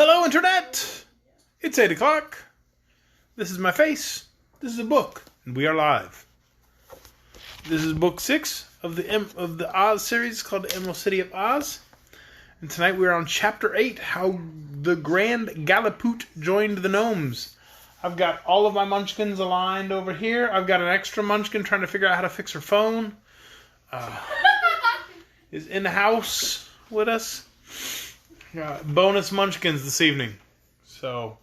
Hello, Internet! It's 8 o'clock. This is my face. This is a book, and we are live. This is book 6 of the Oz series called The Emerald City of Oz. And tonight we are on chapter 8, How the Grand Gallipoot Joined the Gnomes. I've got all of my munchkins aligned over here. I've got an extra munchkin trying to figure out how to fix her phone. Is in the house with us. Bonus munchkins this evening. So,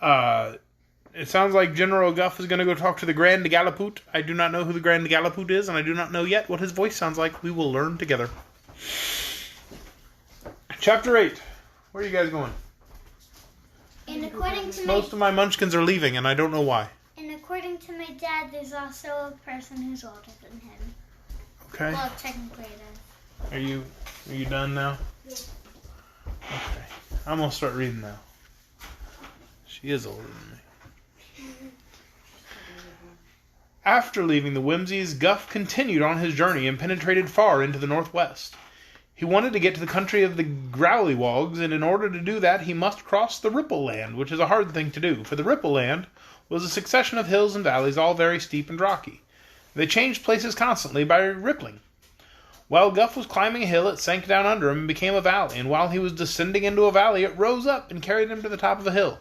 it sounds like General Guff is going to go talk to the Grand Gallipoot. I do not know who the Grand Gallipoot is, and I do not know yet what his voice sounds like. We will learn together. Chapter 8. Where are you guys going? And according to Most of my munchkins are leaving, and I don't know why. And according to my dad, there's also a person who's older than him. Okay. Well, technically it is. Are you done now? Yeah. Okay. I'm going to start reading now. She is older than me. After leaving the Whimsies, Guff continued on his journey and penetrated far into the northwest. He wanted to get to the country of the Growlywogs, and in order to do that, he must cross the Ripple Land, which is a hard thing to do, for the Ripple Land was a succession of hills and valleys, all very steep and rocky. They changed places constantly by rippling. While Guff was climbing a hill, it sank down under him and became a valley, and while he was descending into a valley, it rose up and carried him to the top of a hill.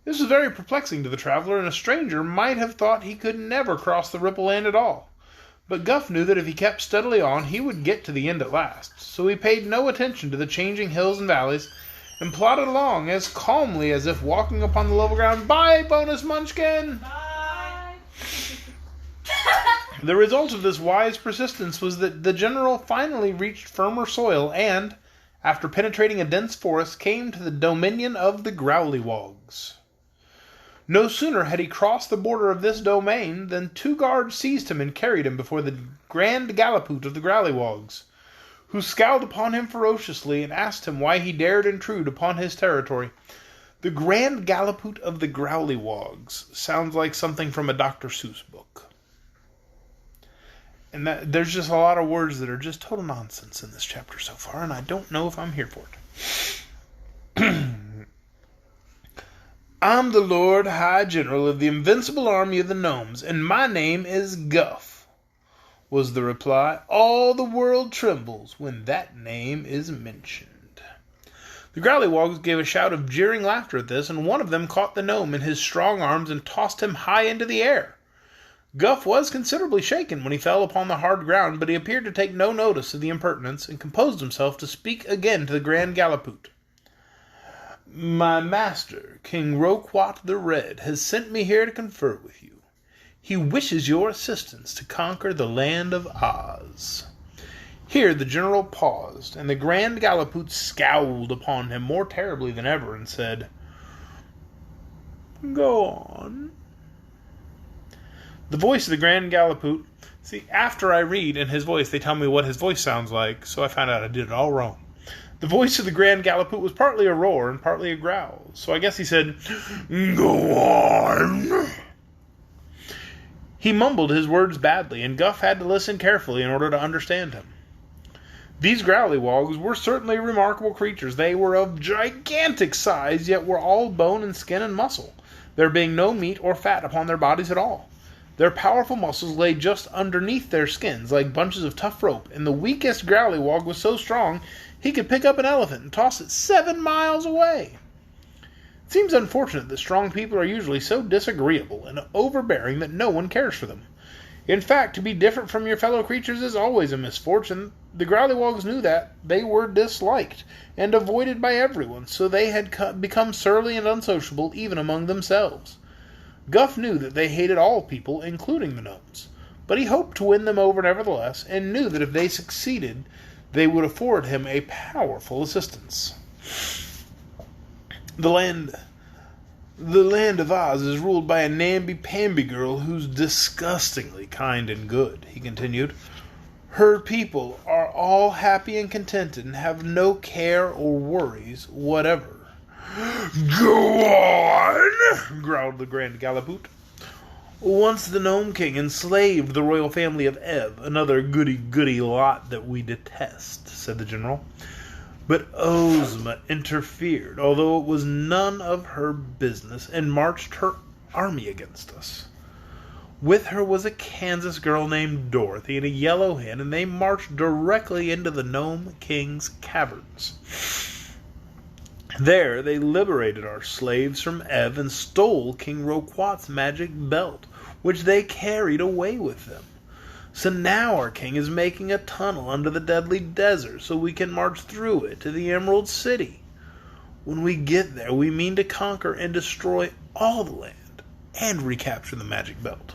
This was very perplexing to the traveler, and a stranger might have thought he could never cross the Ripple Land at all. But Guff knew that if he kept steadily on, he would get to the end at last, so he paid no attention to the changing hills and valleys, and plodded along as calmly as if walking upon the level ground. Bye, Bonus Munchkin! Bye! The result of this wise persistence was that the general finally reached firmer soil and, after penetrating a dense forest, came to the dominion of the Growlywogs. No sooner had he crossed the border of this domain than 2 guards seized him and carried him before the Grand Gallipoot of the Growlywogs, who scowled upon him ferociously and asked him why he dared intrude upon his territory. The Grand Gallipoot of the Growlywogs sounds like something from a Dr. Seuss book. And there's just a lot of words that are just total nonsense in this chapter so far, and I don't know if I'm here for it. I'm the Lord High General of the invincible army of the Nomes, and my name is Guff, was the reply. All the world trembles when that name is mentioned. The Growlywogs gave a shout of jeering laughter at this, and one of them caught the gnome in his strong arms and tossed him high into the air. Guff was considerably shaken when he fell upon the hard ground, but he appeared to take no notice of the impertinence, and composed himself to speak again to the Grand Gallipoot. My master, King Roquat the Red, has sent me here to confer with you. He wishes your assistance to conquer the land of Oz. Here the general paused, and the Grand Gallipoot scowled upon him more terribly than ever, and said, Go on. The voice of the Grand Gallipoot, see, after I read in his voice, they tell me what his voice sounds like, so I found out I did it all wrong. The voice of the Grand Gallipoot was partly a roar and partly a growl, so I guess he said, Go on. He mumbled his words badly, and Guff had to listen carefully in order to understand him. These Growlywogs were certainly remarkable creatures. They were of gigantic size, yet were all bone and skin and muscle, there being no meat or fat upon their bodies at all. Their powerful muscles lay just underneath their skins, like bunches of tough rope, and the weakest Growlywog was so strong he could pick up an elephant and toss it 7 miles away. It seems unfortunate that strong people are usually so disagreeable and overbearing that no one cares for them. In fact, to be different from your fellow creatures is always a misfortune. The Growlywogs knew that. They were disliked and avoided by everyone, so they had become surly and unsociable even among themselves. Guff knew that they hated all people, including the gnomes, but he hoped to win them over nevertheless, and knew that if they succeeded, they would afford him a powerful assistance. The land of Oz is ruled by a namby-pamby girl who's disgustingly kind and good, he continued. Her people are all happy and contented and have no care or worries whatever. Go on, growled the Grand Gallipoot. Once the Gnome King enslaved the royal family of Ev, another goody-goody lot that we detest, said the general. But Ozma interfered, although it was none of her business, and marched her army against us. With her was a Kansas girl named Dorothy and a yellow hen, and they marched directly into the Gnome King's caverns. There they liberated our slaves from Ev and stole King Roquat's magic belt, which they carried away with them. So now our king is making a tunnel under the deadly desert so we can march through it to the Emerald City. When we get there, we mean to conquer and destroy all the land and recapture the magic belt.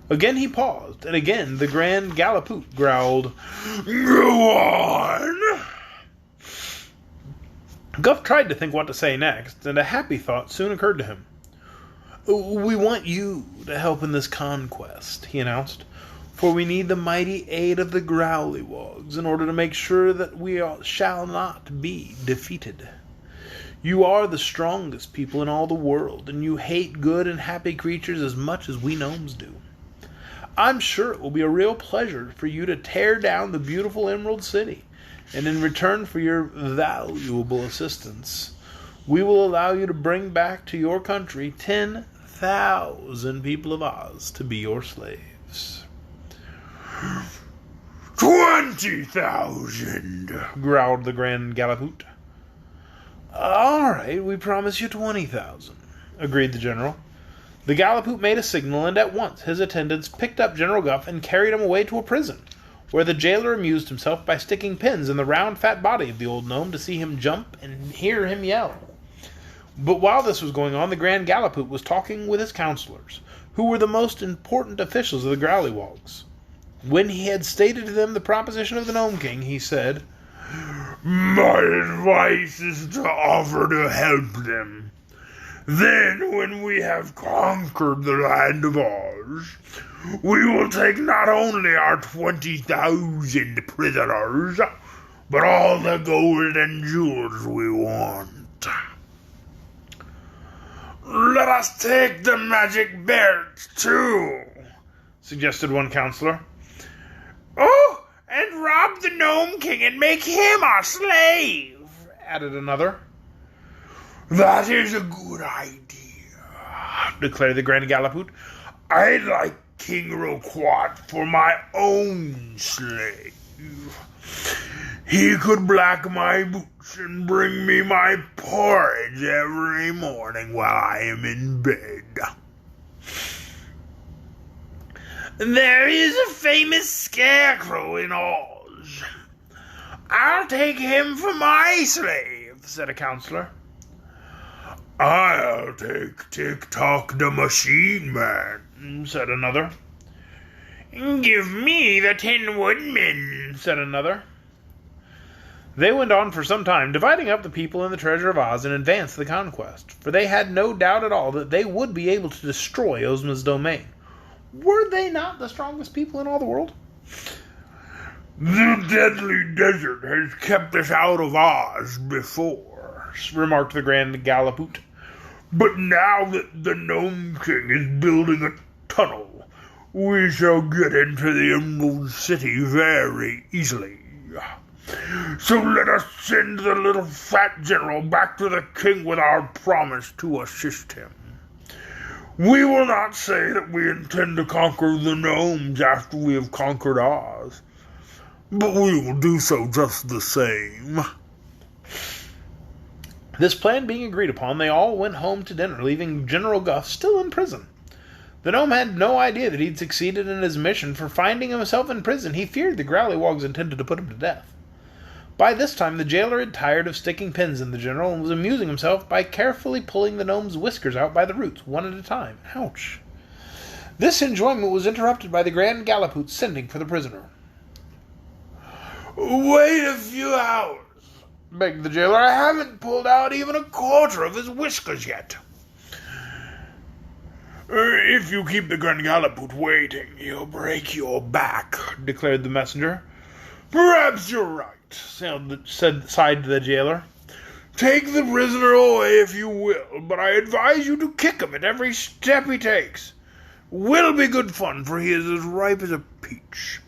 Again he paused, and again the Grand Gallipoot growled, "Go on!" Guff tried to think what to say next, and a happy thought soon occurred to him. "We want you to help in this conquest," he announced, "for we need the mighty aid of the Growlywogs in order to make sure that we shall not be defeated. You are the strongest people in all the world, and you hate good and happy creatures as much as we gnomes do. I'm sure it will be a real pleasure for you to tear down the beautiful Emerald City, and in return for your valuable assistance, we will allow you to bring back to your country 10,000 people of Oz to be your slaves." 20,000, growled the Grand Gallipoot. "All right, we promise you 20,000, agreed the general. The Gallipoot made a signal, and at once his attendants picked up General Guff and carried him away to a prison, where the jailer amused himself by sticking pins in the round, fat body of the old gnome to see him jump and hear him yell. But while this was going on, the Grand Gallipoot was talking with his counselors, who were the most important officials of the Growlywogs. When he had stated to them the proposition of the Gnome King, he said, "My advice is to offer to help them. Then, when we have conquered the land of Oz, we will take not only our 20,000 prisoners, but all the gold and jewels we want." "Let us take the magic belt, too," suggested one counselor. "Oh, and rob the Gnome King and make him our slave," added another. "That is a good idea," declared the Grand Gallipoot. "I'd like King Roquat for my own slave. He could black my boots and bring me my porridge every morning while I am in bed." "There is a famous scarecrow in Oz. I'll take him for my slave," said a counselor. "I'll take Tick-Tock the Machine Man," said another. "Give me the Tin Woodman," said another. They went on for some time, dividing up the people and the treasure of Oz in advance of the conquest, for they had no doubt at all that they would be able to destroy Ozma's domain. Were they not the strongest people in all the world? "The deadly desert has kept us out of Oz before," remarked the Grand Gallipoot. "But now that the Gnome King is building a tunnel, we shall get into the Emerald City very easily. So let us send the little fat general back to the king with our promise to assist him. We will not say that we intend to conquer the gnomes after we have conquered Oz, but we will do so just the same." This plan being agreed upon, they all went home to dinner, leaving General Guff still in prison. The gnome had no idea that he'd succeeded in his mission, for finding himself in prison, he feared the Growlywogs intended to put him to death. By this time, the jailer had tired of sticking pins in the general and was amusing himself by carefully pulling the gnome's whiskers out by the roots, one at a time. Ouch! This enjoyment was interrupted by the Grand Gallipoot sending for the prisoner. "Wait a few hours," begged the jailer. "I haven't pulled out even a quarter of his whiskers yet." "If you keep the Grand Gallipoot waiting, he'll break your back," declared the messenger. "Perhaps you're right," sighed the jailer. "Take the prisoner away if you will, but I advise you to kick him at every step he takes. Will be good fun, for he is as ripe as a peach."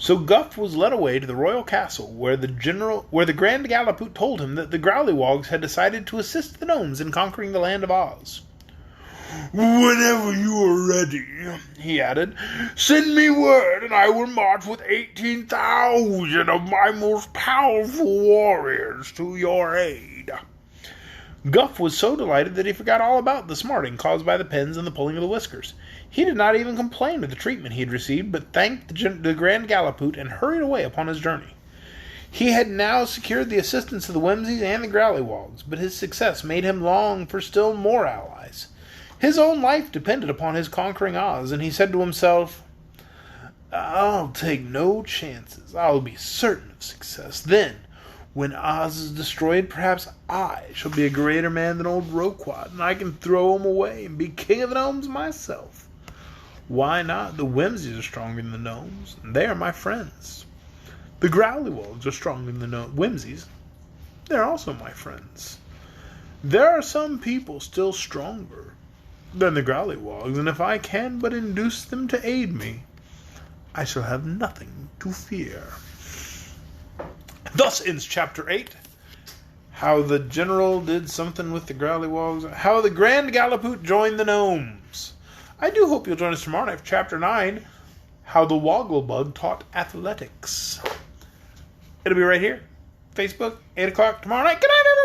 So Guff was led away to the royal castle, where the Grand Gallipoot told him that the Growlywogs had decided to assist the Gnomes in conquering the land of Oz. "Whenever you are ready," he added, "send me word and I will march with 18,000 of my most powerful warriors to your aid." Guff was so delighted that he forgot all about the smarting caused by the pens and the pulling of the whiskers. He did not even complain of the treatment he had received, but thanked the Grand Gallipoot and hurried away upon his journey. He had now secured the assistance of the Whimsies and the Growlywogs, but his success made him long for still more allies. His own life depended upon his conquering Oz, and he said to himself, "I'll take no chances. I'll be certain of success. Then, when Oz is destroyed, perhaps I shall be a greater man than old Roquat, and I can throw him away and be king of the Gnomes myself. Why not? The Whimsies are stronger than the Gnomes, and they are my friends. The Growlywogs are stronger than the Whimsies. They're also my friends. There are some people still stronger than the Growlywogs, and if I can but induce them to aid me, I shall have nothing to fear." Thus ends Chapter 8. How the General did something with the Growlywogs. How the Grand Gallipoot joined the Gnomes. I do hope you'll join us tomorrow night for Chapter 9. How the Wogglebug taught athletics. It'll be right here. Facebook, 8 o'clock tomorrow night. Good night, everyone.